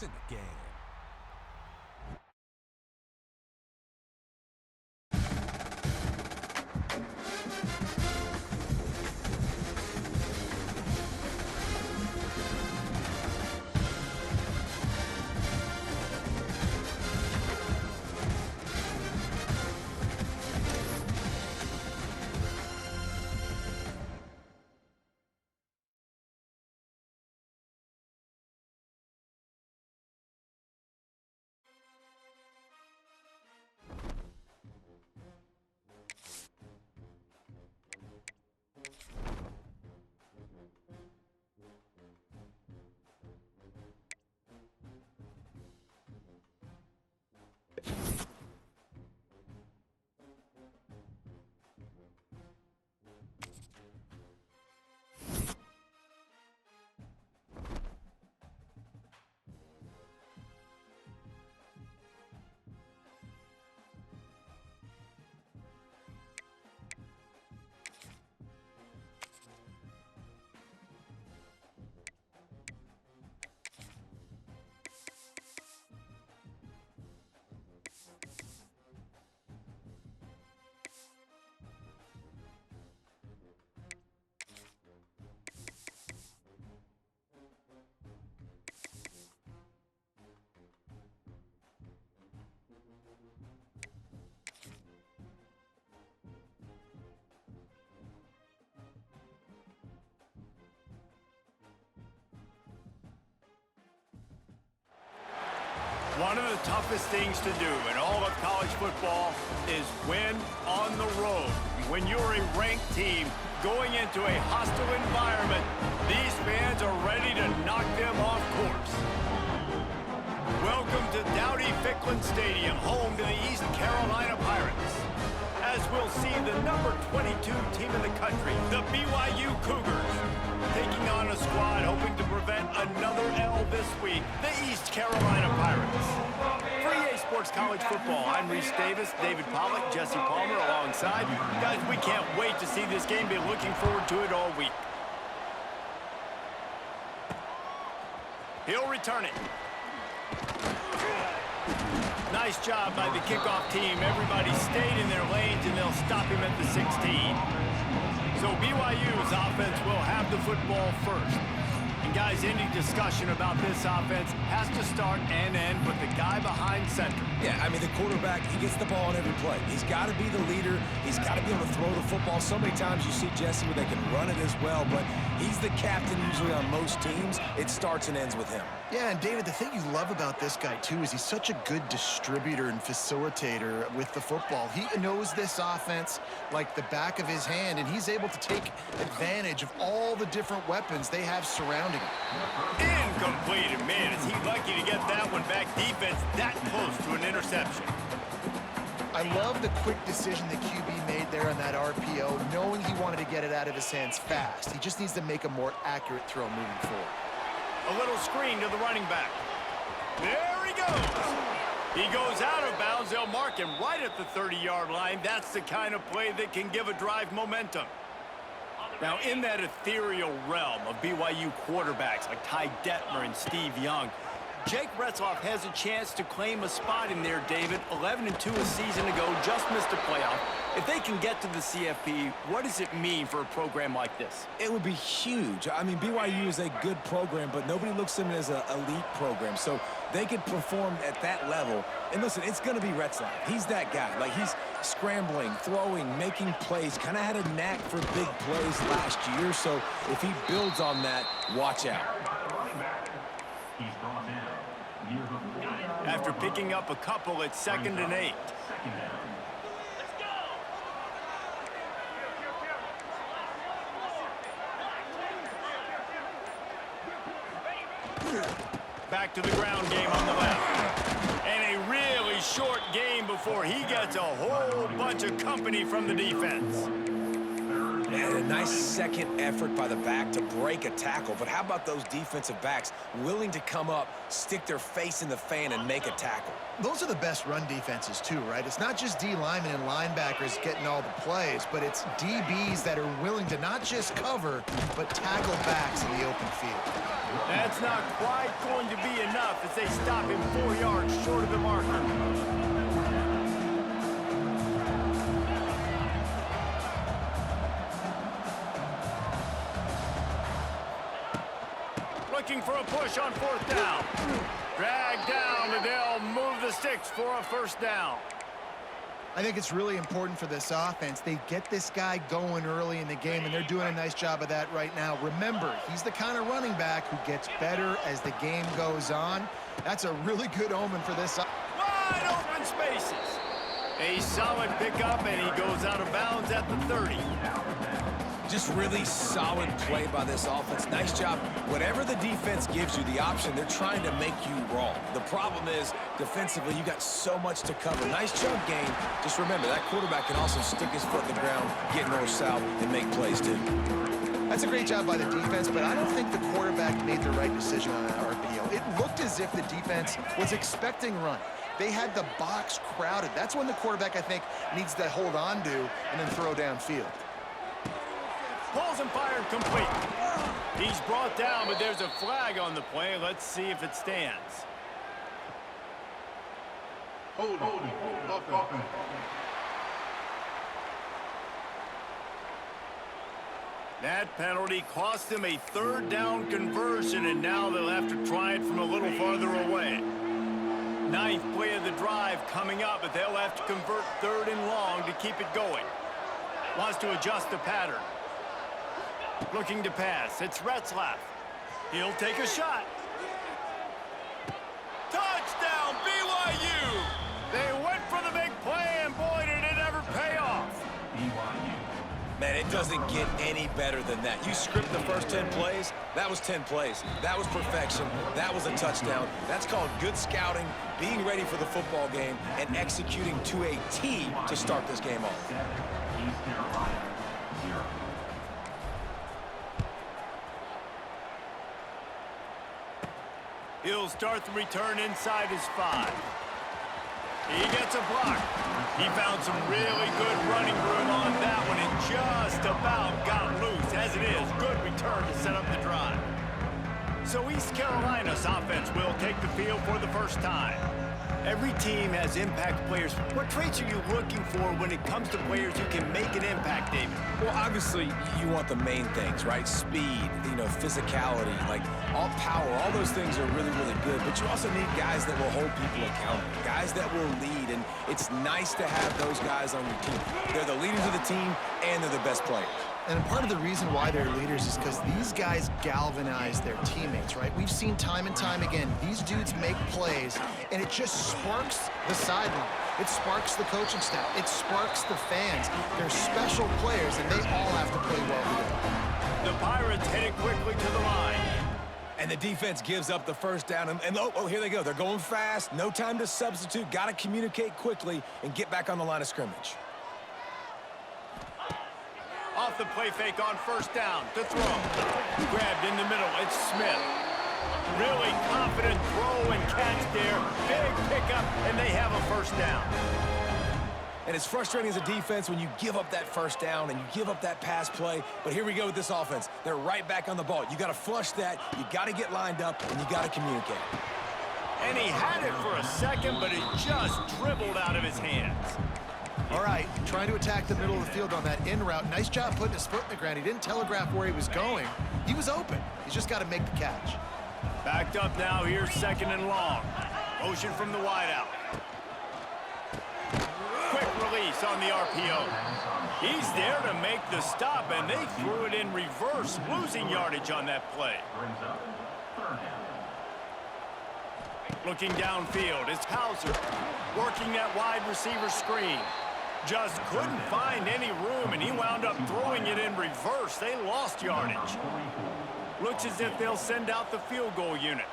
to the game. One of the toughest things to do in all of college football is win on the road. When you're a ranked team going into a hostile environment, these fans are ready to knock them off course. Welcome to Dowdy-Ficklen Stadium, home to the East Carolina Pirates. As we'll see the number 22 team in the country, the BYU Cougars, taking on a squad hoping to prevent another L this week, the East Carolina Pirates. For EA Sports College Football, I'm Reese Davis, David Pollack, Jesse Palmer alongside. Guys, we can't wait to see this game. Been looking forward to it all week. He'll return it. Nice job by the kickoff team. Everybody stayed in their lanes, and they'll stop him at the 16. So BYU's offense will have the football first. And guys, any discussion about this offense has to start and end with the guy behind center. Yeah, I mean, the quarterback, he gets the ball on every play. He's got to be the leader. He's got to be able to throw the football. So many times you see Jesse where they can run it as well, but he's the captain usually on most teams. It starts and ends with him. Yeah, and David, the thing you love about this guy, too, is he's such a good distributor and facilitator with the football. He knows this offense like the back of his hand, and he's able to take advantage of all the different weapons they have surrounding him. Incomplete, and man, is he lucky to get that one back. Defense that close to an interception. I love the quick decision the QB made there on that RPO, knowing he wanted to get it out of his hands fast. He just needs to make a more accurate throw moving forward. A little screen to the running back. There he goes. He goes out of bounds. They'll mark him right at the 30-yard line. That's the kind of play that can give a drive momentum. Now, in that ethereal realm of BYU quarterbacks like Ty Detmer and Steve Young, Jake Retzloff has a chance to claim a spot in there, David. 11-2 a season ago, just missed a playoff. If they can get to the CFP, what does it mean for a program like this? It would be huge. I mean, BYU is a good program, but nobody looks at them as an elite program. So they could perform at that level. And listen, it's going to be Retzloff. He's that guy. Like, he's scrambling, throwing, making plays. Kind of had a knack for big plays last year. So if he builds on that, watch out. After picking up a couple, it's 2nd and 8. Back to the ground game on the left. And a really short game before he gets a whole bunch of company from the defense. And Nice second effort by the back to break a tackle. But how about those defensive backs willing to come up, stick their face in the fan, and make a tackle? Those are the best run defenses too, right? It's not just D linemen and linebackers getting all the plays, but it's DBs that are willing to not just cover, but tackle backs in the open field. That's not quite going to be enough as they stop him 4 yards short of the marker. Looking for a push on 4th down. Drag down, and they'll move the sticks for a first down. I think it's really important for this offense. They get this guy going early in the game, and they're doing a nice job of that right now. Remember, he's the kind of running back who gets better as the game goes on. That's a really good omen for this. Wide open spaces. A solid pickup, and he goes out of bounds at the 30. Just really solid play by this offense. Nice job. Whatever the defense gives you the option, they're trying to make you wrong. The problem is, defensively, you got so much to cover. Nice chunk gain. Just remember, that quarterback can also stick his foot in the ground, get north-south, and make plays, too. That's a great job by the defense, but I don't think the quarterback made the right decision on that RPO. It looked as if the defense was expecting run. They had the box crowded. That's when the quarterback, I think, needs to hold on to and then throw downfield. Pulls and fired complete. He's brought down, but there's a flag on the play. Let's see if it stands. Hold on. That penalty cost them a 3rd down conversion, and now they'll have to try it from a little farther away. 9th play of the drive coming up, but they'll have to convert 3rd and long to keep it going. Wants to adjust the pattern. Looking to pass. It's Retzlaff. He'll take a shot. Touchdown, BYU! They went for the big play, and boy, did it ever pay off. Man, it doesn't get any better than that. You script the first 10 plays, that was 10 plays. That was perfection. That was a touchdown. That's called good scouting, being ready for the football game, and executing to a T to start this game off. He'll start the return inside his 5. He gets a block. He found some really good running room on that one and just about got loose. As it is, good return to set up the drive. So East Carolina's offense will take the field for the first time. Every team has impact players. What traits are you looking for when it comes to players who can make an impact, David? Well, obviously, you want the main things, right? Speed, physicality, like all power, all those things are really, really good. But you also need guys that will hold people accountable, guys that will lead. And it's nice to have those guys on your team. They're the leaders of the team, and they're the best players. And part of the reason why they're leaders is because these guys galvanize their teammates, right? We've seen time and time again, these dudes make plays, and it just sparks the sideline. It sparks the coaching staff. It sparks the fans. They're special players, and they all have to play well together. The Pirates headed quickly to the line. And the defense gives up the first down. And here they go. They're going fast. No time to substitute. Got to communicate quickly and get back on the line of scrimmage. Off the play fake on 1st down to throw. Grabbed in the middle. It's Smith. Really confident throw and catch there. Big pickup, and they have a 1st down. And it's frustrating as a defense when you give up that 1st down and you give up that pass play. But here we go with this offense. They're right back on the ball. You got to flush that. You got to get lined up, and you got to communicate. And he had it for a second, but it just dribbled out of his hands. All right, trying to attack the middle of the field on that in route. Nice job putting his foot in the ground. He didn't telegraph where he was going. He was open. He's just got to make the catch. Backed up now. Here's 2nd and long. Motion from the wideout. Quick release on the RPO. He's there to make the stop, and they threw it in reverse, losing yardage on that play. Looking downfield, it's Hauser working that wide receiver screen. Just couldn't find any room, and he wound up throwing it in reverse. They lost yardage. Looks as if they'll send out the field goal unit.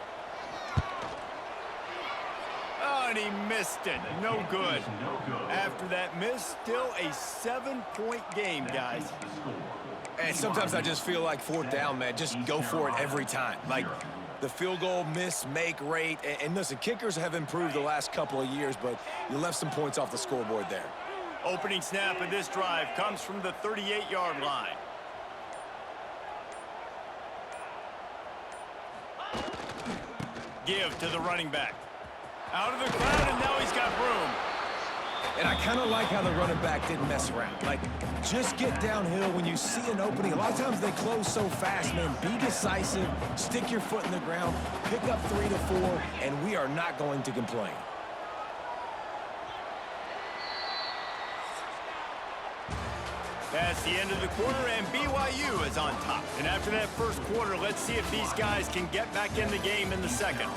Oh, and he missed it. No good. After that miss, still a 7-point game, guys. And sometimes I just feel like fourth down, man, just go for it every time. Like, the field goal miss-make rate. And listen, kickers have improved the last couple of years, but you left some points off the scoreboard there. Opening snap of this drive comes from the 38-yard line. Give to the running back. Out of the crowd, and now he's got room. And I kind of like how the running back didn't mess around. Like, just get downhill when you see an opening. A lot of times they close so fast, man. Be decisive, stick your foot in the ground, pick up 3 to 4, and we are not going to complain. That's the end of the quarter, and BYU is on top. And after that first quarter, let's see if these guys can get back in the game in the second.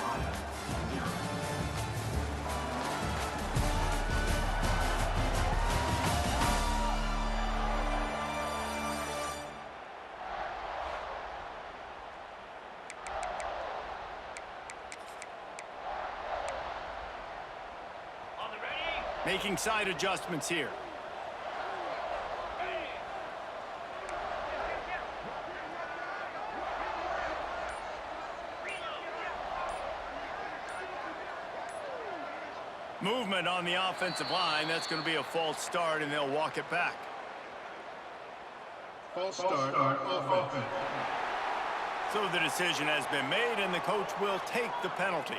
Making side adjustments here. Movement on the offensive line. That's going to be a false start, and they'll walk it back. False start offense. So the decision has been made, and the coach will take the penalty.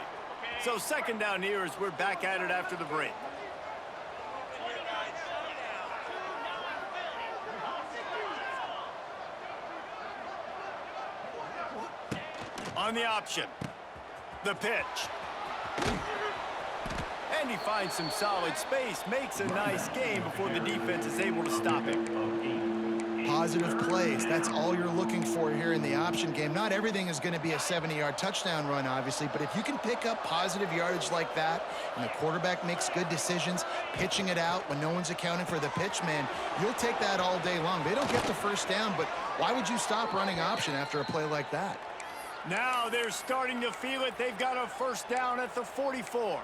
So second down here as we're back at it after the break. On the option, the pitch. And he finds some solid space, makes a nice game before the defense is able to stop him. Positive plays, that's all you're looking for here in the option game. Not everything is going to be a 70-yard touchdown run, obviously, but if you can pick up positive yardage like that, and the quarterback makes good decisions, pitching it out when no one's accounting for the pitch, man, you'll take that all day long. They don't get the first down, but why would you stop running option after a play like that? Now they're starting to feel it. They've got a first down at the 44.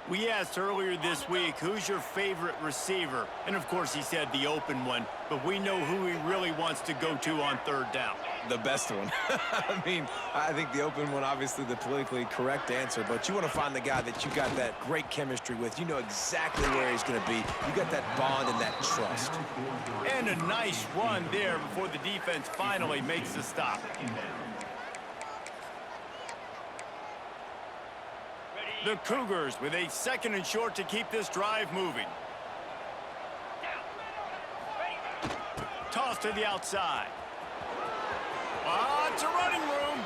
We asked earlier this week, who's your favorite receiver? And, of course, he said the open one, but we know who he really wants to go to on third down. The best one. I mean, I think the open one, obviously the politically correct answer, but you want to find the guy that you got that great chemistry with. You know exactly where he's going to be. You got that bond and that trust. And a nice run there before the defense finally makes the stop. The Cougars with a second and short to keep this drive moving. Toss to the outside. Lots of running room.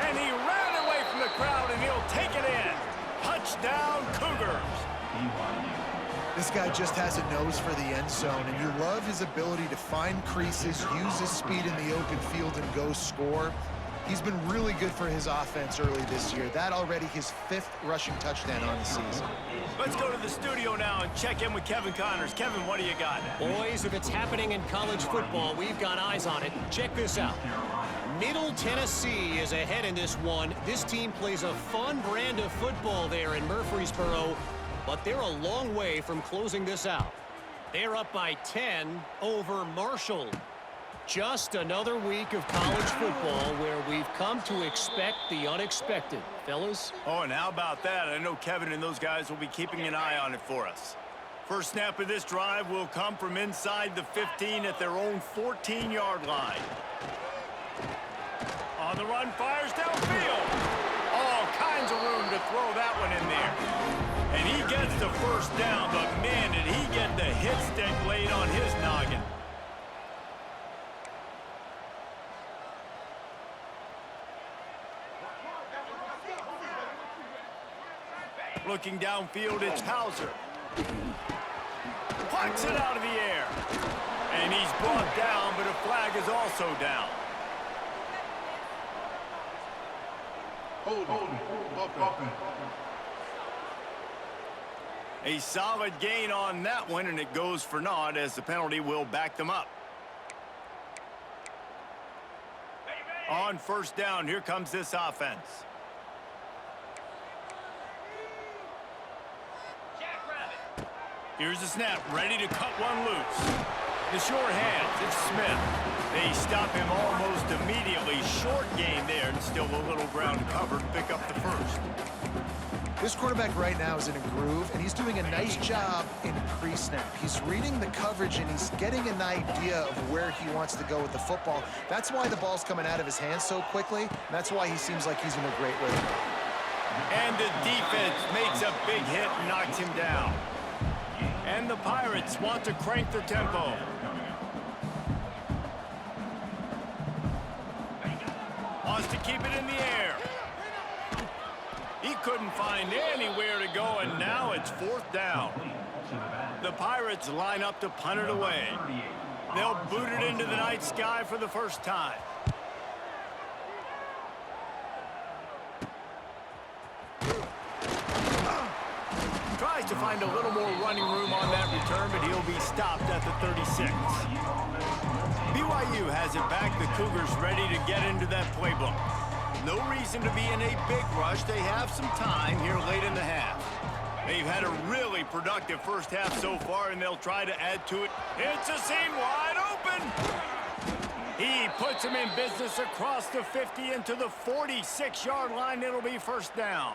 And he ran away from the crowd, and he'll take it in. Touchdown, Cougars. This guy just has a nose for the end zone, and you love his ability to find creases, use his speed in the open field, and go score. He's been really good for his offense early this year. That already his 5th rushing touchdown on the season. Let's go to the studio now and check in with Kevin Connors. Kevin, what do you got? Boys, if it's happening in college football, we've got eyes on it. Check this out. Middle Tennessee is ahead in this one. This team plays a fun brand of football there in Murfreesboro, but they're a long way from closing this out. They're up by 10 over Marshall. Just another week of college football where we've come to expect the unexpected. Fellas? Oh, and how about that? I know Kevin and those guys will be keeping an eye on it for us. First snap of this drive will come from inside the 15 at their own 14-yard line. On the run, fires downfield. All kinds of room to throw that one in there. And he gets the first down, but man, did he get the hit stick laid on his noggin. Looking downfield, it's Hauser. Plucks it out of the air. And he's brought down, but a flag is also down. Holding. Offense. A solid gain on that one, and it goes for naught as the penalty will back them up. On first down, here comes this offense. Here's the snap, ready to cut one loose. The sure hands, it's Smith. They stop him almost immediately. Short gain there, and still a little ground covered to pick up the first. This quarterback right now is in a groove, and he's doing a nice job in pre-snap. He's reading the coverage, and he's getting an idea of where he wants to go with the football. That's why the ball's coming out of his hands so quickly, and that's why he seems like he's in a great rhythm. And the defense makes a big hit and knocks him down. And the Pirates want to crank the tempo. Wants to keep it in the air. He couldn't find anywhere to go, and now it's 4th down. The Pirates line up to punt it away. They'll boot it into the night sky for the first time. Tries to find a little more running room on that return, but he'll be stopped at the 36. BYU has it back. The Cougars ready to get into that playbook. No reason to be in a big rush. They have some time here late in the half. They've had a really productive first half so far, and they'll try to add to it. It's a seam wide open. He puts him in business across the 50 into the 46-yard line. It'll be first down.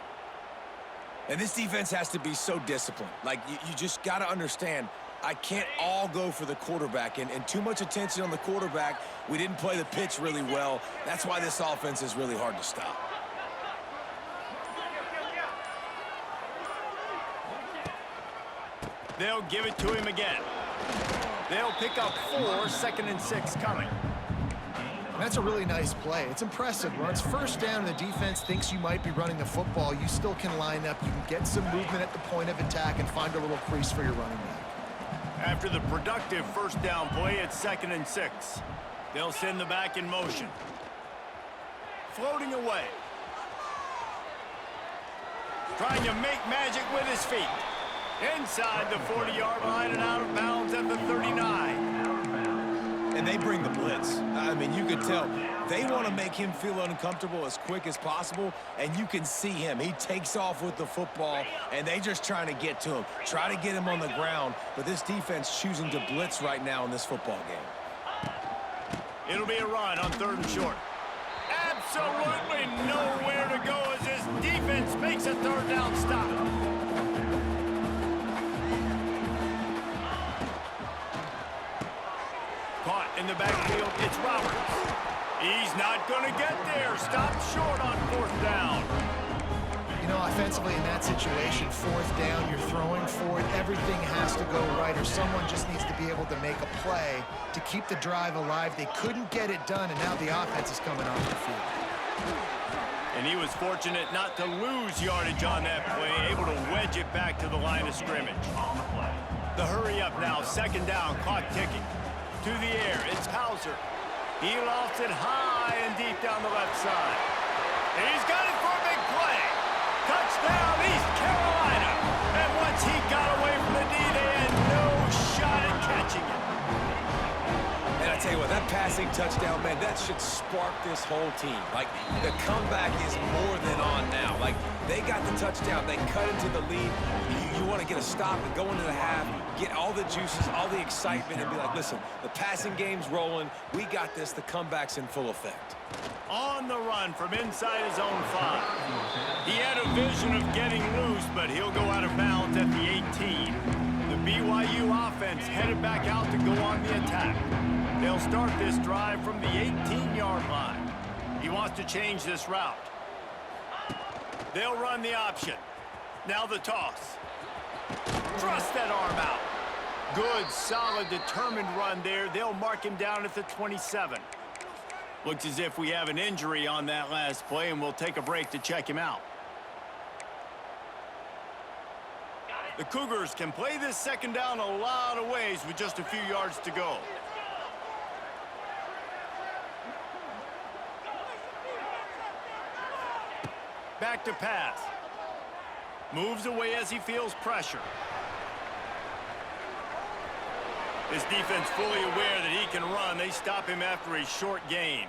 And this defense has to be so disciplined. Like, you just got to understand, I can't all go for the quarterback, and too much attention on the quarterback. We didn't play the pitch really well. That's why this offense is really hard to stop. They'll give it to him again. They'll pick up 4, 2nd and 6 coming. That's a really nice play. It's impressive. When it's first down and the defense thinks you might be running the football, you still can line up. You can get some movement at the point of attack and find a little crease for your running back. After the productive first down play, it's 2nd and 6. They'll send the back in motion. Floating away. Trying to make magic with his feet. Inside the 40-yard line and out of bounds at the 39. And they bring the blitz. I mean, you can tell they want to make him feel uncomfortable as quick as possible, and you can see him. He takes off with the football, and they just trying to get to him, try to get him on the ground, but this defense choosing to blitz right now in this football game. It'll be a run on 3rd and short. Absolutely nowhere to go as this defense makes a 3rd down stop. Caught in the backfield, it's Roberts. He's not going to get there. Stopped short on 4th down. You know, offensively in that situation, 4th down, you're throwing for it. Everything has to go right, or someone just needs to be able to make a play to keep the drive alive. They couldn't get it done, and now the offense is coming off the field. And he was fortunate not to lose yardage on that play, able to wedge it back to the line of scrimmage. The hurry up now, 2nd down, clock ticking. To the air, it's Hauser. He lofts it high and deep down the left side. And he's got it for a big play. Touchdown, East Carolina. And once he got away from the D, they had no shot at catching it. And I tell you what, that passing touchdown, man, that should spark this whole team. Like, the comeback is more than on now. Like, they got the touchdown. They cut into the lead. You want to get a stop and go into the half, get all the juices, all the excitement, and be like, listen, the passing game's rolling. We got this. The comeback's in full effect. On the run from inside his own 5. He had a vision of getting loose, but he'll go out of bounds at the 18. The BYU offense headed back out to go on the attack. They'll start this drive from the 18-yard line. He wants to change this route. They'll run the option. Now the toss. Thrust that arm out. Good, solid, determined run there. They'll mark him down at the 27. Looks as if we have an injury on that last play, and we'll take a break to check him out. The Cougars can play this 2nd down a lot of ways with just a few yards to go. Back to pass. Moves away as he feels pressure. This defense fully aware that he can run. They stop him after a short gain.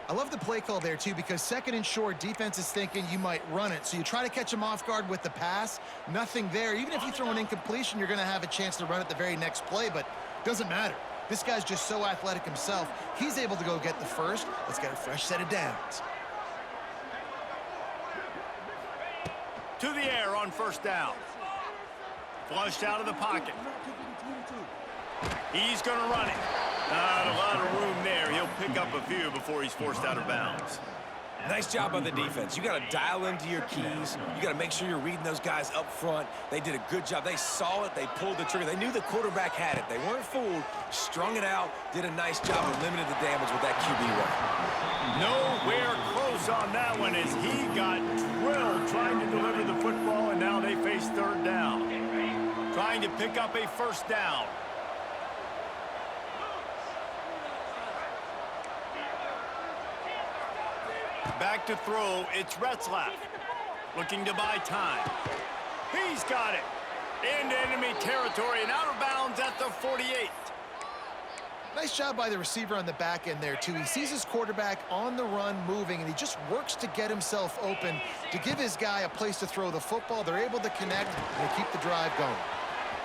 I love the play call there, too, because 2nd and short, defense is thinking you might run it. So you try to catch him off guard with the pass. Nothing there. Even if you throw an incompletion, you're going to have a chance to run it the very next play, but it doesn't matter. This guy's just so athletic himself. He's able to go get the first. Let's get a fresh set of downs. To the air on first down. Flushed out of the pocket. He's going to run it. Not a lot of room there. He'll pick up a few before he's forced out of bounds. Nice job on the defense. You got to dial into your keys. You got to make sure you're reading those guys up front. They did a good job. They saw it. They pulled the trigger. They knew the quarterback had it. They weren't fooled. Strung it out. Did a nice job of limiting the damage with that QB run. Nowhere close on that one as he got drilled trying to deliver the football, and now they face third down. Trying to pick up a first down. Back to throw, it's Retzlaff. Looking to buy time. He's got it. Into enemy territory and out of bounds at the 48. Nice job by the receiver on the back end there, too. He sees his quarterback on the run moving, and he just works to get himself open to give his guy a place to throw the football. They're able to connect, and they keep the drive going.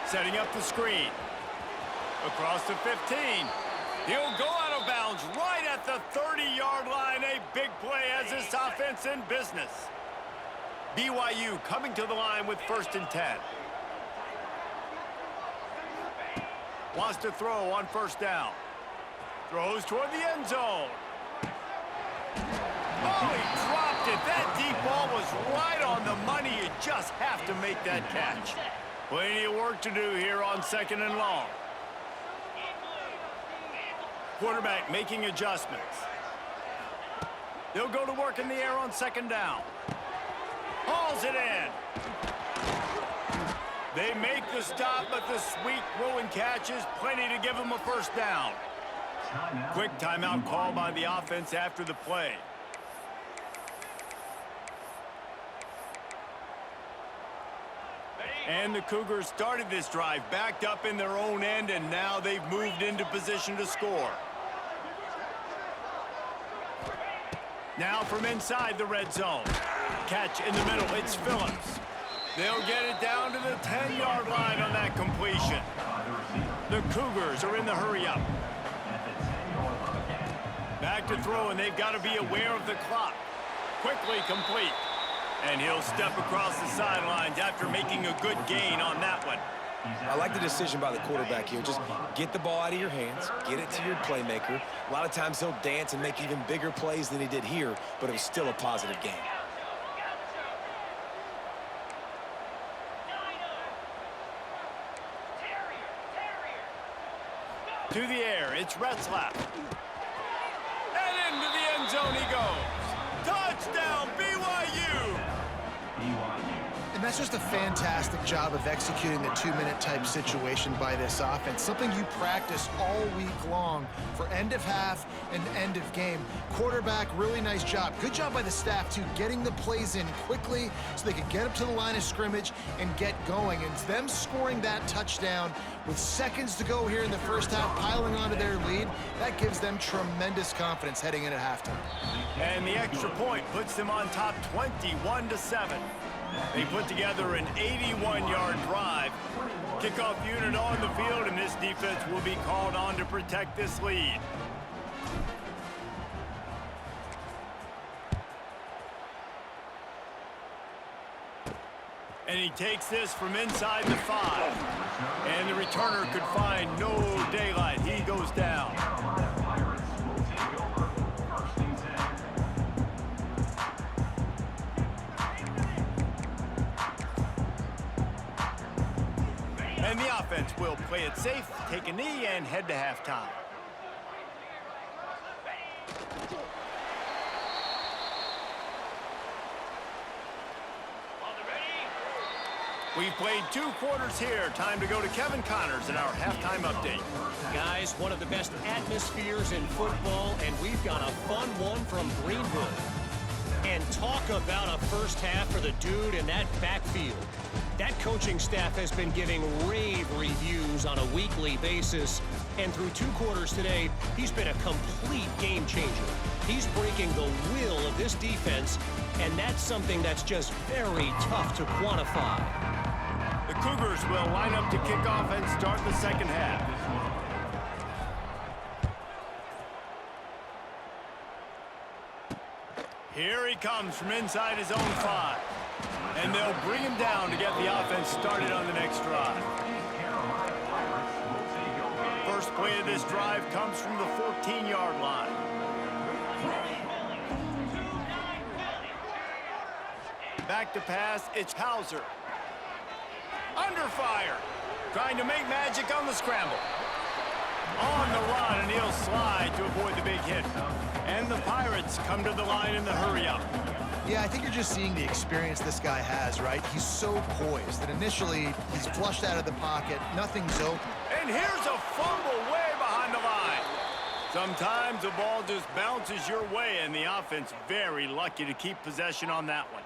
Setting up the screen. Across the 15. He'll go out of bounds right at the 30-yard line. A big play as this offense in business. BYU coming to the line with 1st and 10. Wants to throw on first down. Throws toward the end zone. Oh, he dropped it. That deep ball was right on the money. You just have to make that catch. Plenty of work to do here on 2nd and long. Quarterback making adjustments. They'll go to work in the air on 2nd down. Hauls it in. They make the stop, but the sweet throw-and catch is plenty to give them a first down. Quick timeout call by the offense after the play. And the Cougars started this drive backed up in their own end, and now they've moved into position to score. Now from inside the red zone. Catch in the middle, it's Phillips. They'll get it down to the 10-yard line on that completion. The Cougars are in the hurry-up. Back to throw, and they've got to be aware of the clock. Quickly complete. And he'll step across the sidelines after making a good gain on that one. I like the decision by the quarterback here. Just get the ball out of your hands, get it to your playmaker. A lot of times he'll dance and make even bigger plays than he did here, but it was still a positive game. To the air, it's Retzlaff. And into the end zone he goes. Touchdown, BYU! And that's just a fantastic job of executing the 2-minute type situation by this offense. Something you practice all week long for end of half and end of game. Quarterback, really nice job. Good job by the staff, too, getting the plays in quickly so they could get up to the line of scrimmage and get going. And them scoring that touchdown with seconds to go here in the first half, piling onto their lead, that gives them tremendous confidence heading in at halftime. And the extra point puts them on top 21-7. They put together an 81-yard drive. Kickoff unit on the field, and this defense will be called on to protect this lead. And he takes this from inside the 5. And the returner could find no daylight. He goes down. And the offense will play it safe, take a knee, and head to halftime. We've played 2 quarters here. Time to go to Kevin Connors in our halftime update. Guys, one of the best atmospheres in football, and we've got a fun one from Greenville. And talk about a first half for the dude in that backfield. That coaching staff has been giving rave reviews on a weekly basis. And through 2 quarters today, he's been a complete game changer. He's breaking the will of this defense, and that's something that's just very tough to quantify. The Cougars will line up to kick off and start the second half. Here he comes from inside his own 5. And they'll bring him down to get the offense started on the next drive. First play of this drive comes from the 14-yard line. Back to pass, it's Hauser. Under fire. Trying to make magic on the scramble. On the run, and he'll slide to avoid the big hit. And the Pirates come to the line in the hurry-up. Yeah, I think you're just seeing the experience this guy has, right? He's so poised that initially he's flushed out of the pocket, nothing's open. And here's a fumble way behind the line. Sometimes the ball just bounces your way, and the offense very lucky to keep possession on that one.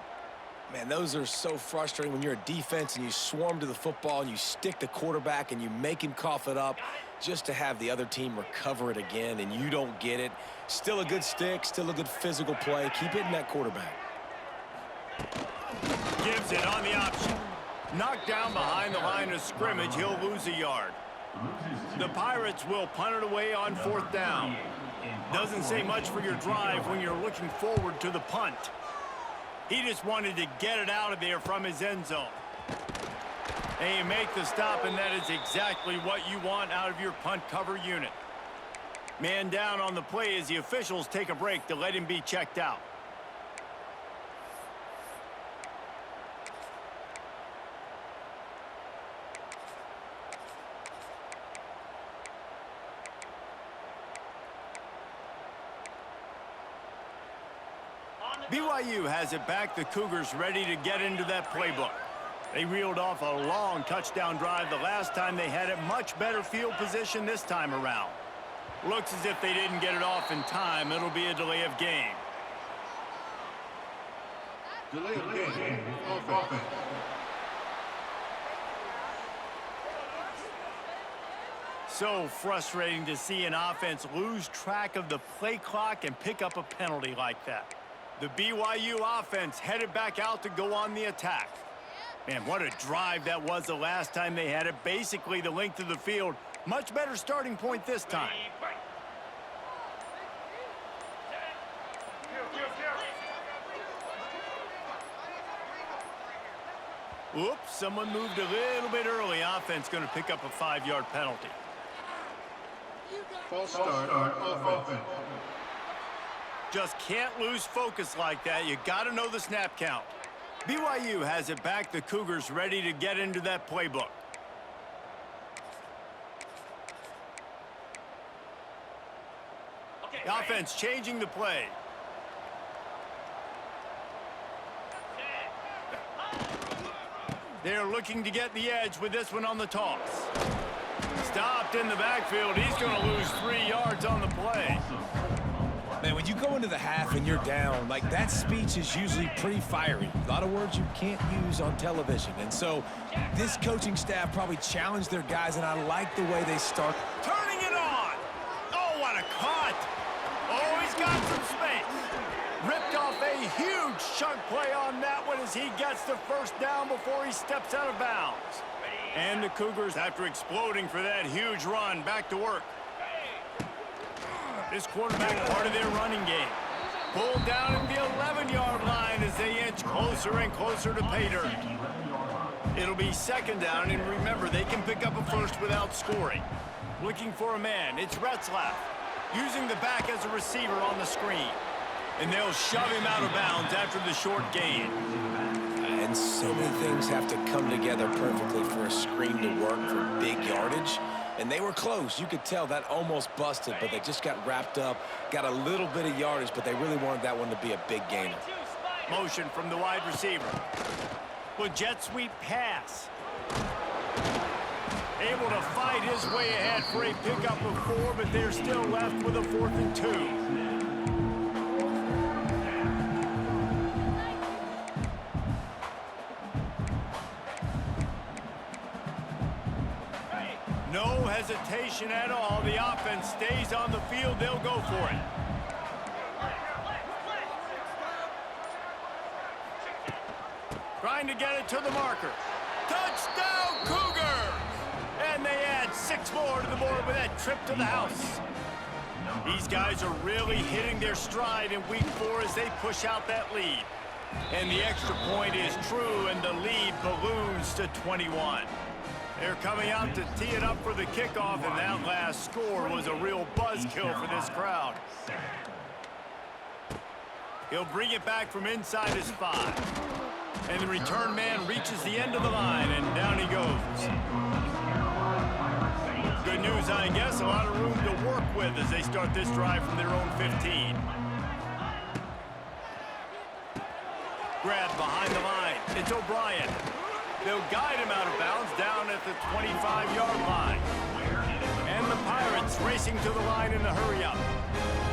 Man, those are so frustrating when you're a defense and you swarm to the football and you stick the quarterback and you make him cough it up just to have the other team recover it again and you don't get it. Still a good stick, still a good physical play. Keep hitting that quarterback. Gives it on the option. Knocked down behind the line of scrimmage, he'll lose a yard. The Pirates will punt it away on 4th down. Doesn't say much for your drive when you're looking forward to the punt. He just wanted to get it out of there from his end zone. They make the stop, and that is exactly what you want out of your punt cover unit. Man down on the play as the officials take a break to let him be checked out. BYU has it back. The Cougars ready to get into that playbook. They reeled off a long touchdown drive the last time they had it. Much better field position this time around. Looks as if they didn't get it off in time. It'll be a delay of game. Delay of game. Offense. So frustrating to see an offense lose track of the play clock and pick up a penalty like that. The BYU offense headed back out to go on the attack. Man, what a drive that was the last time they had it. Basically the length of the field. Much better starting point this time. Oops, someone moved a little bit early. Offense going to pick up a 5-yard penalty. False start on offense. Just can't lose focus like that. You got to know the snap count. BYU has it back. The Cougars ready to get into that playbook. The offense changing the play. They're looking to get the edge with this one on the toss. Stopped in the backfield. He's going to lose 3 yards on the play. Man, when you go into the half and you're down, like that speech is usually pretty fiery. A lot of words you can't use on television. And so this coaching staff probably challenged their guys, and I like the way they start. Turning it on. Oh, what a cut. Oh, he's got some space. Ripped off a huge chunk play on that one as he gets the first down before he steps out of bounds. And the Cougars, after exploding for that huge run, back to work. This quarterback part of their running game. Pulled down at the 11-yard line as they inch closer and closer to pay dirt. It'll be 2nd down, and remember, they can pick up a first without scoring. Looking for a man. It's Retzlaff using the back as a receiver on the screen. And they'll shove him out of bounds after the short gain. And so many things have to come together perfectly for a screen to work for big yardage. And they were close. You could tell that almost busted, but they just got wrapped up, got a little bit of yardage, but they really wanted that one to be a big gainer. Motion from the wide receiver. With jet sweep pass. Able to fight his way ahead for a pickup of 4, but they're still left with a 4th and 2. No hesitation at all. The offense stays on the field. They'll go for it. Trying to get it to the marker. Touchdown, Cougars! And they add 6 more to the board with that trip to the house. These guys are really hitting their stride in week 4 as they push out that lead. And the extra point is true, and the lead balloons to 21. They're coming out to tee it up for the kickoff, and that last score was a real buzzkill for this crowd. He'll bring it back from inside his 5. And the return man reaches the end of the line, and down he goes. Good news, I guess, a lot of room to work with as they start this drive from their own 15. Grab behind the line. It's O'Brien. They'll guide him out of bounds down at the 25-yard line. And the Pirates racing to the line in a hurry-up.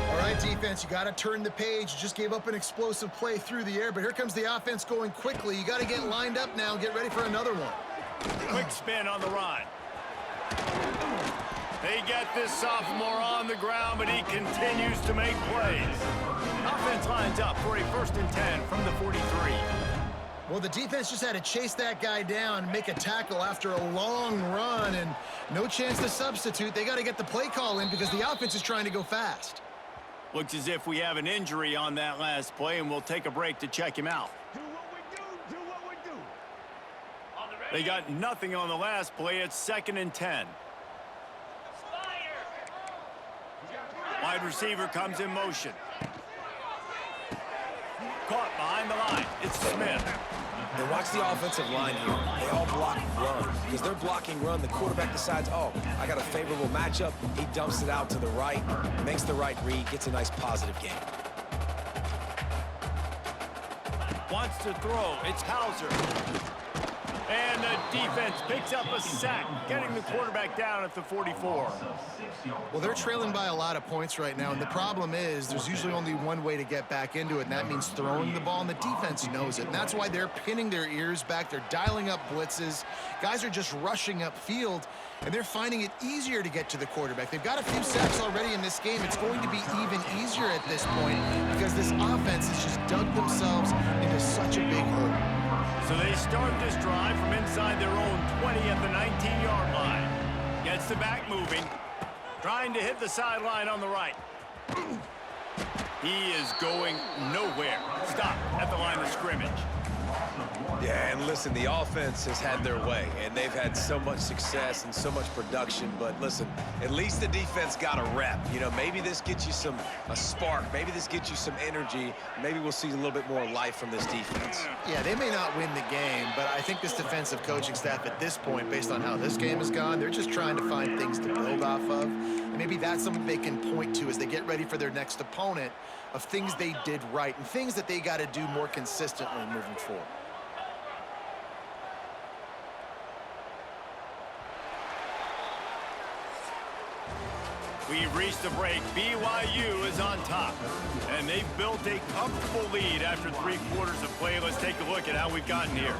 All right, defense, you got to turn the page. You just gave up an explosive play through the air, but here comes the offense going quickly. You got to get lined up now and get ready for another one. Quick spin on the run. They get this sophomore on the ground, but he continues to make plays. Offense lines up for a 1st and 10 from the 43. Well, the defense just had to chase that guy down and make a tackle after a long run, and no chance to substitute. They got to get the play call in because the offense is trying to go fast. Looks as if we have an injury on that last play, and we'll take a break to check him out. Do what we do. They got nothing on the last play. It's 2nd and 10. Wide receiver comes in motion. Caught behind the line. It's Smith. And watch the offensive line here. They all block run. Because they're blocking run, the quarterback decides, oh, I got a favorable matchup. He dumps it out to the right, makes the right read, gets a nice positive gain. Wants to throw. It's Hauser. And the defense picks up a sack, getting the quarterback down at the 44. Well, they're trailing by a lot of points right now, and the problem is there's usually only one way to get back into it, and that means throwing the ball, and the defense knows it. And that's why they're pinning their ears back. They're dialing up blitzes. Guys are just rushing upfield, and they're finding it easier to get to the quarterback. They've got a few sacks already in this game. It's going to be even easier at this point because this offense has just dug themselves into such a big hole. So they start this drive from inside their own 20 at the 19-yard line. Gets the back moving. Trying to hit the sideline on the right. He is going nowhere. Stop at the line of scrimmage. Yeah, and listen, the offense has had their way, and they've had so much success and so much production. But listen, at least the defense got a rep. You know, maybe this gets you a spark. Maybe this gets you some energy. Maybe we'll see a little bit more life from this defense. Yeah, they may not win the game, but I think this defensive coaching staff at this point, based on how this game has gone, they're just trying to find things to build off of. And maybe that's something they can point to as they get ready for their next opponent of things they did right and things that they got to do more consistently moving forward. We've reached the break. BYU is on top. And they've built a comfortable lead after 3 quarters of play. Let's take a look at how we've gotten here.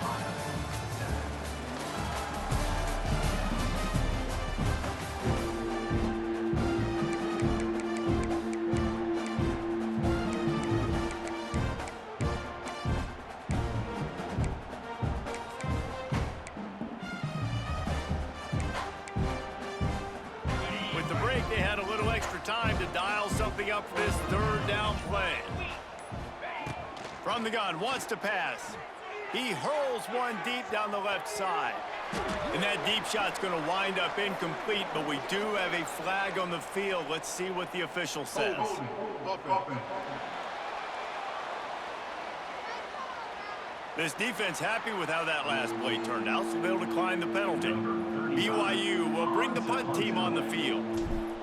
They had a little extra time to dial something up for this 3rd down play. From the gun, wants to pass. He hurls one deep down the left side. And that deep shot's going to wind up incomplete, but we do have a flag on the field. Let's see what the official says. This defense happy with how that last play turned out, so they'll decline the penalty. BYU will bring the punt team on the field.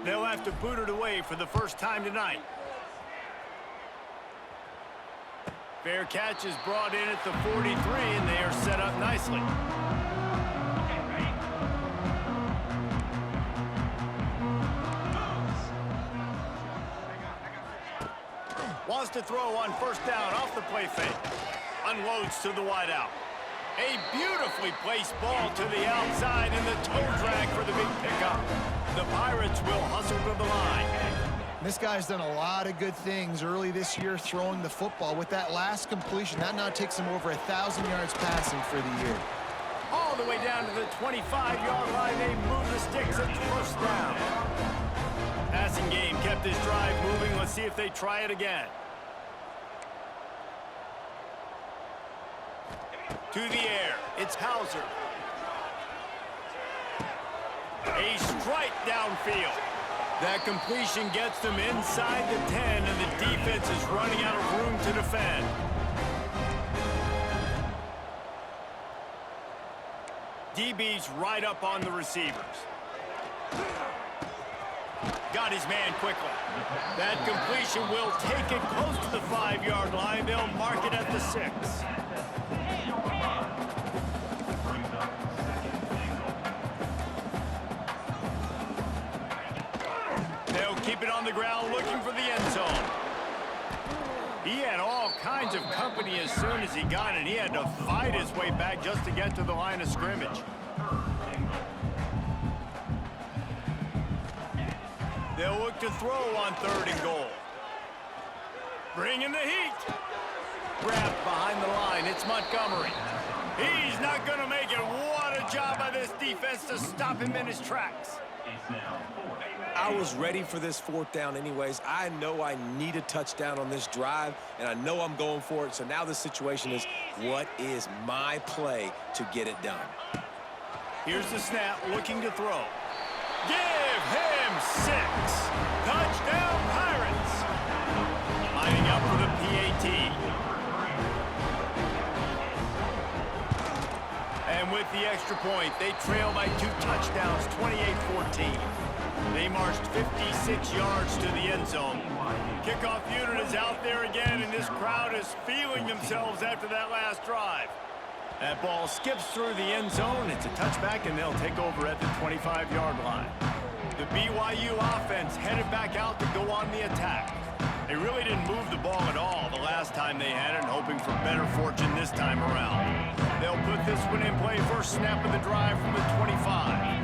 They'll have to boot it away for the first time tonight. Fair catch is brought in at the 43, and they are set up nicely. Wants to throw on 1st down off the play fake. Unloads to the wideout. A beautifully placed ball to the outside, and the toe drag for the big pickup. The Pirates will hustle to the line. This guy's done a lot of good things early this year throwing the football. With that last completion, that now takes him over 1,000 yards passing for the year. All the way down to the 25-yard line, they move the sticks at 1st down. Passing game kept this drive moving. Let's see if they try it again. To the air, it's Hauser. A strike downfield. That completion gets them inside the 10, and the defense is running out of room to defend. DB's right up on the receivers. Got his man quickly. That completion will take it close to the 5-yard line. They'll mark it at the 6. They'll keep it on the ground looking for the end zone. He had all kinds of company as soon as he got it. He had to fight his way back just to get to the line of scrimmage. They'll look to throw on 3rd and goal. Bringing the heat. Wrapped behind the line, it's Montgomery. He's not going to make it. What a job by this defense to stop him in his tracks. I was ready for this 4th down anyways. I know I need a touchdown on this drive, and I know I'm going for it. So now the situation is, what is my play to get it done? Here's the snap, looking to throw. Give him 6. Touchdown, Pirates. Lining up for the PAT. And with the extra point, they trail by 2 touchdowns, 28-14. They marched 56 yards to the end zone. Kickoff unit is out there again, and this crowd is feeling themselves after that last drive. That ball skips through the end zone. It's a touchback, and they'll take over at the 25-yard line. The BYU offense headed back out to go on the attack. They really didn't move the ball at all the last time they had it, hoping for better fortune this time around. They'll put this one in play. First snap of the drive from the 25.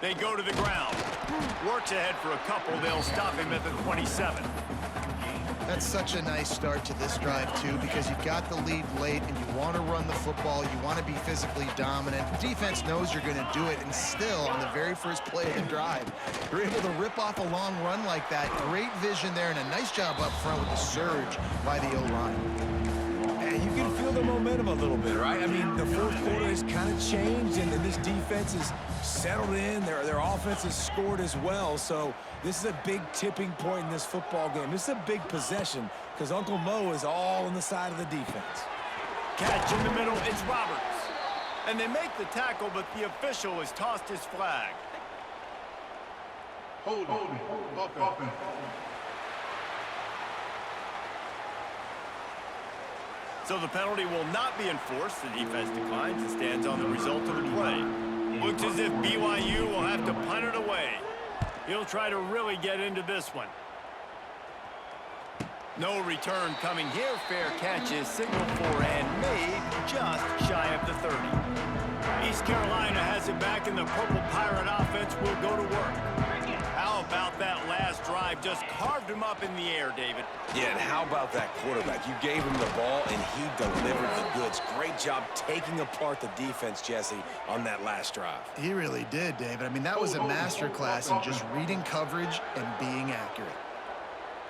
They go to the ground. Works ahead for a couple. They'll stop him at the 27. That's such a nice start to this drive, too, because you've got the lead late and you want to run the football. You want to be physically dominant. The defense knows you're going to do it, and still, on the very first play of the drive, you're able to rip off a long run like that. Great vision there, and a nice job up front with the surge by the O-line. And you can feel the momentum a little bit, right? I mean, the 4th quarter has kind of changed, and this defense is settled in. Their offense has scored as well. So this is a big tipping point in this football game. This is a big possession because Uncle Mo is all on the side of the defense. Catch in the middle, it's Roberts. And they make the tackle, but the official has tossed his flag. Holding. Offense. So the penalty will not be enforced. The defense declines and stands on the result of the play. Looks as if BYU will have to punt it away. He'll try to really get into this one. No return coming here. Fair catch is signaled for and made just shy of the 30. East Carolina has it back, and the Purple Pirate offense will go to work. How about that last drive? Just carved him up in the air, David. Yeah, and how about that quarterback? You gave him the ball, and he delivered the goods. Great job taking apart the defense, Jesse, on that last drive. He really did, David. I mean, that was a masterclass in just reading coverage and being accurate.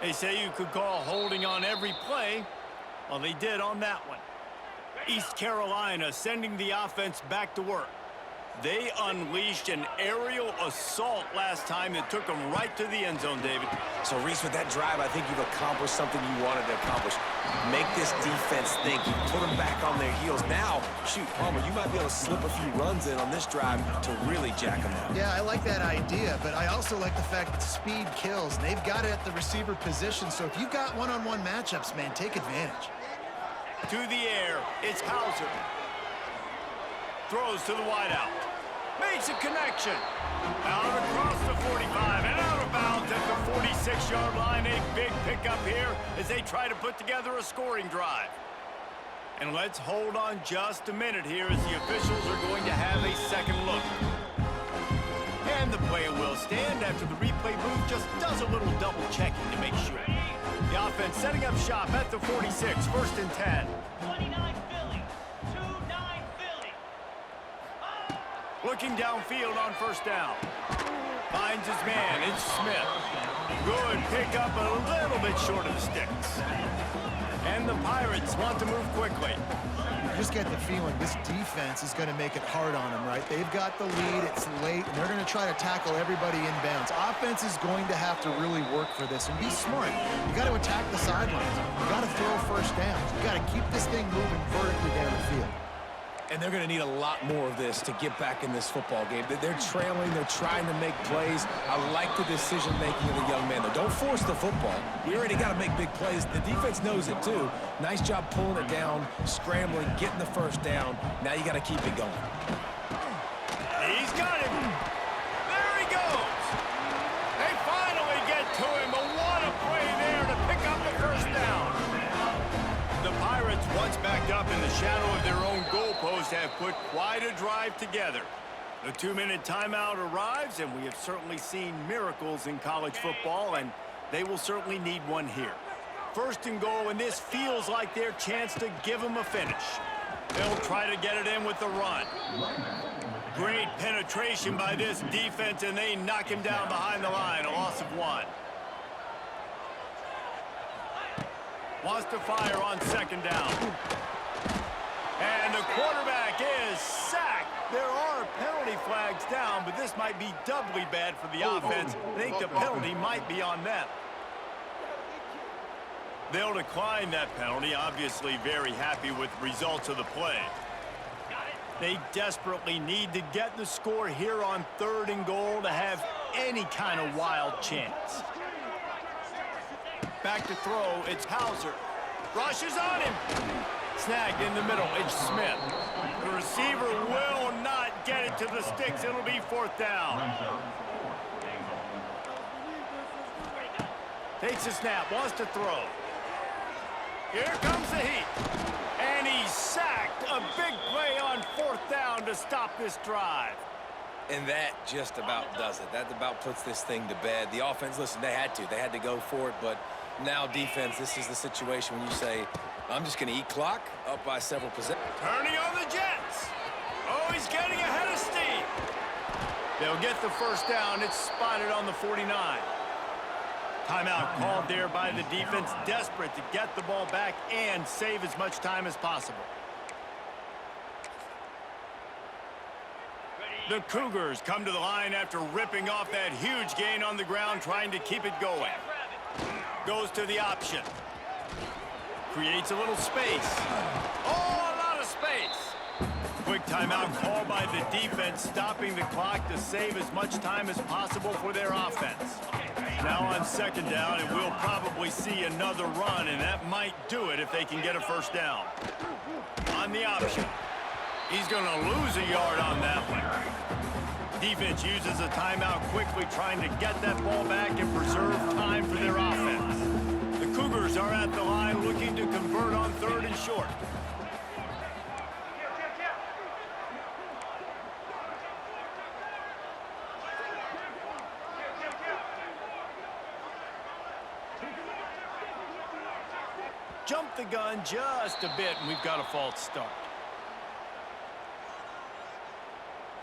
They say you could call holding on every play. Well, they did on that one. East Carolina sending the offense back to work. They unleashed an aerial assault last time that took them right to the end zone, David. So, Reese, with that drive, I think you've accomplished something you wanted to accomplish. Make this defense think. You put them back on their heels. Now, shoot, Palmer, you might be able to slip a few runs in on this drive to really jack them up. Yeah, I like that idea, but I also like the fact that speed kills. They've got it at the receiver position, so if you've got one-on-one matchups, man, take advantage. To the air, it's Hauser. Throws to the wideout. Makes a connection. Out across the 45 and out of bounds at the 46-yard line. A big pickup here as they try to put together a scoring drive. And let's hold on just a minute here as the officials are going to have a second look. And the play will stand after the replay booth just does a little double checking to make sure. The offense setting up shop at the 46, 1st and 10. 29 Philly. 2-9 Philly. Looking downfield on first down. Finds his man. It's Smith. Good pickup, a little bit short of the sticks. And the Pirates want to move quickly. You just get the feeling this defense is going to make it hard on them, right? They've got the lead. It's late, and they're going to try to tackle everybody inbounds. Offense is going to have to really work for this and be smart. You got to attack the sidelines. You got to throw first downs. You got to keep this thing moving vertically down the field. And they're going to need a lot more of this to get back in this football game. They're trailing. They're trying to make plays. I like the decision-making of the young man, though. Don't force the football. We already got to make big plays. The defense knows it, too. Nice job pulling it down, scrambling, getting the first down. Now you got to keep it going. He's got him. There he goes. They finally get to him. But what a play there to pick up the first down. The Pirates, once backed up in the shadow of their own goalpost, have put quite a drive together. The 2-minute timeout arrives, and we have certainly seen miracles in college football, and they will certainly need one here. First and goal, and this feels like their chance to give them a finish. They'll try to get it in with the run. Great penetration by this defense, and they knock him down behind the line, a loss of 1. Wants to fire on second down. And the quarterback is sacked. There are penalty flags down, but this might be doubly bad for the offense. I think the penalty might be on them. They'll decline that penalty, obviously very happy with the results of the play. They desperately need to get the score here on 3rd and goal to have any kind of wild chance. Back to throw, it's Hauser. Rushes on him. Snagged in the middle, it's Smith. The receiver will not get it to the sticks. It'll be 4th down. Takes a snap, wants to throw. Here comes the heat. And he's sacked. A big play on 4th down to stop this drive. And that just about does it. That about puts this thing to bed. The offense, listen, they had to go for it, but now defense, this is the situation when you say, I'm just going to eat clock, up by several possessions. Turning on the Jets. Oh, he's getting ahead of steam. They'll get the first down. It's spotted on the 49. Timeout called there by the defense, desperate to get the ball back and save as much time as possible. The Cougars come to the line after ripping off that huge gain on the ground, trying to keep it going. Goes to the option. Creates a little space. Oh, a lot of space. Quick timeout called by the defense, stopping the clock to save as much time as possible for their offense. Now on second down, and we'll probably see another run, and that might do it if they can get a first down. On the option. He's going to lose a yard on that one. Defense uses a timeout quickly, trying to get that ball back and preserve time for their offense. The Cougars are at the line looking to convert on 3rd and short. Jump the gun just a bit, and we've got a false start.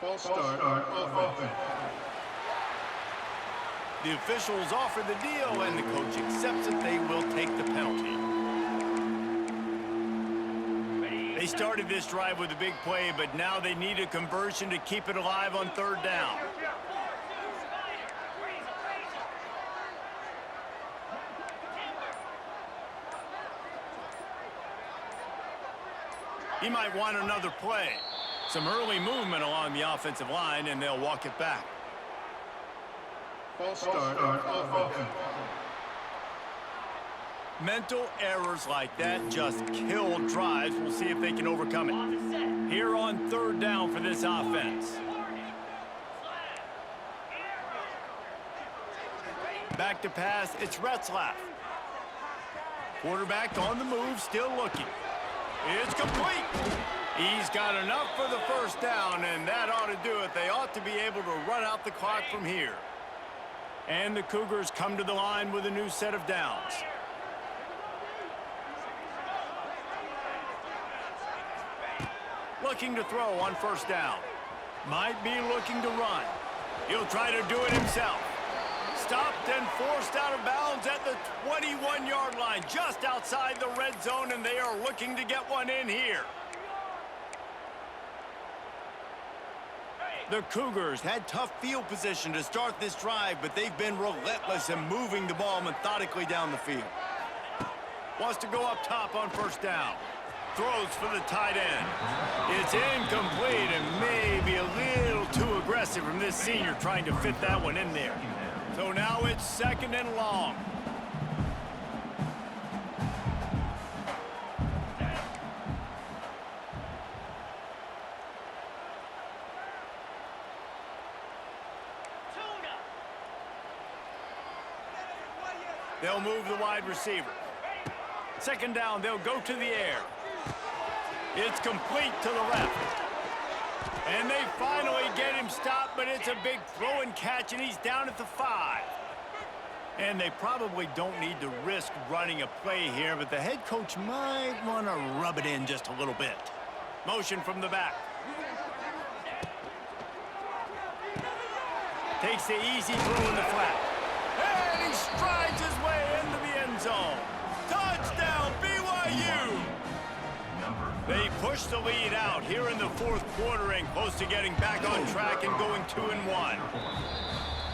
False start on offense. The officials offer the deal, and the coach accepts it. They will take the penalty. They started this drive with a big play, but now they need a conversion to keep it alive on 3rd down. He might want another play. Some early movement along the offensive line, and they'll walk it back. False start on offense. Mental errors like that just kill drives. We'll see if they can overcome it. Here on 3rd down for this offense. Back to pass, it's Retzlaff. Quarterback on the move, still looking. It's complete. He's got enough for the first down, and that ought to do it. They ought to be able to run out the clock from here. And the Cougars come to the line with a new set of downs. Looking to throw on 1st down. Might be looking to run. He'll try to do it himself. Stopped and forced out of bounds at the 21-yard line, just outside the red zone, and they are looking to get one in here. The Cougars had tough field position to start this drive, but they've been relentless in moving the ball methodically down the field. Wants to go up top on first down. Throws for the tight end. It's incomplete and maybe a little too aggressive from this senior trying to fit that one in there. So now it's 2nd and long. They'll move the wide receiver. 2nd down, they'll go to the air. It's complete to the left. And they finally get him stopped, but it's a big throw and catch, and he's down at the 5. And they probably don't need to risk running a play here, but the head coach might want to rub it in just a little bit. Motion from the back. Takes the easy throw in the flat. And he strides his way into the end zone. Touchdown, BYU! They push the lead out here in the 4th quarter and close to getting back on track and going 2-1.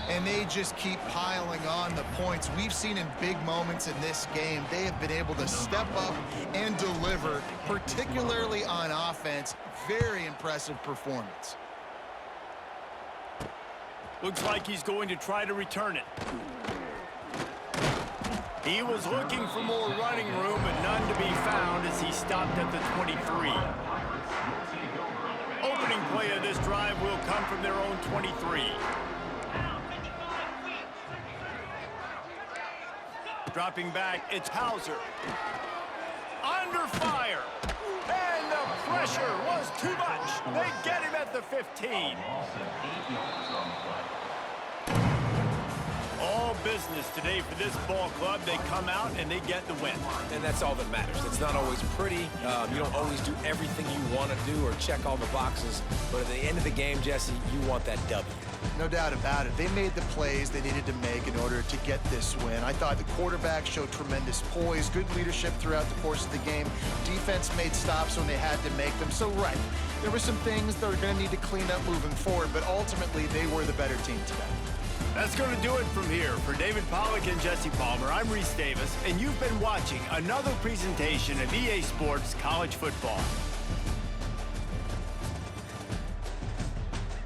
And they just keep piling on the points. We've seen in big moments in this game, they have been able to step up and deliver, particularly on offense. Very impressive performance. Looks like he's going to try to return it. He was looking for more running room, but none to be found as he stopped at the 23. Opening play of this drive will come from their own 23. Dropping back, it's Hauser. Under fire. And the pressure was too much. They get him at the 15. All business today for this ball club. They come out and they get the win. And that's all that matters. It's not always pretty. You don't always do everything you want to do or check all the boxes. But at the end of the game, Jesse, you want that W. No doubt about it. They made the plays they needed to make in order to get this win. I thought the quarterback showed tremendous poise, good leadership throughout the course of the game. Defense made stops when they had to make them. So, right, there were some things they're going to need to clean up moving forward, but ultimately they were the better team today. That's going to do it from here. For David Pollack and Jesse Palmer, I'm Reese Davis, and you've been watching another presentation of EA Sports College Football.